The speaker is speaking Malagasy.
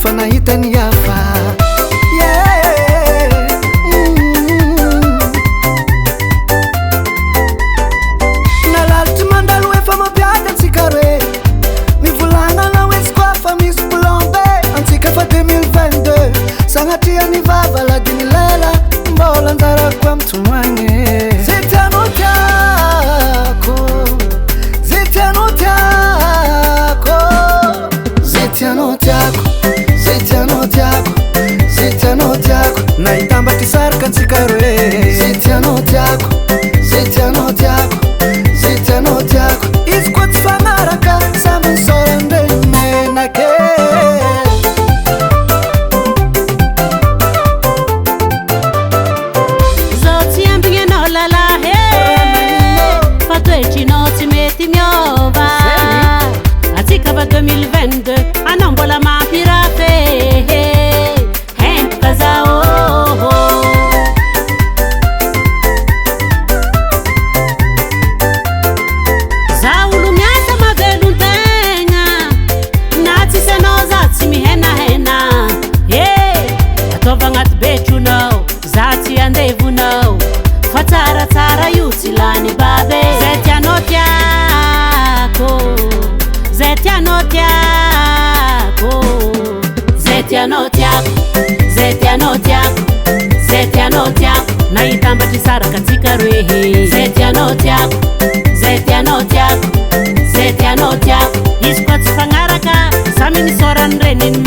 fa nahitany hafa nalaritry mandalo efa mapiady antsika roe mivolagnana hoe tsy koa fa misy plombe antsika fa 2022 sagnatria ny vava ladiny lela mbola anjarako amitomoagny zay tianao tiako zay tianao tiako zay tianao tiako zay tianao tiako zay tianao tiako nahitambatry saraka antsika roe zay tianao tiako zay tianao tiako zay tianao tiako izy koa tsy fagnaraka samby nisorandregny menake zao tsy ambigninao lalahy fa toetrinao tsy mety miova atsika va 2022 anao mbola mampirafe hentoka zao za olo miasa mavelon-tegna na tsisy anao za tsy mihenahena ataova agnaty betronao za tsy andevonao fa tsaratsara io tsy lany babe zay tianao tiako zay tianao tiako zay tianao tiako zay tianao tiako zay tianao tiako nahitambatry saraka antsika roe zay tianao tiako zay tianao tiako zay tianao tiako izy koa tsy fagnaraka samy nisorany reniny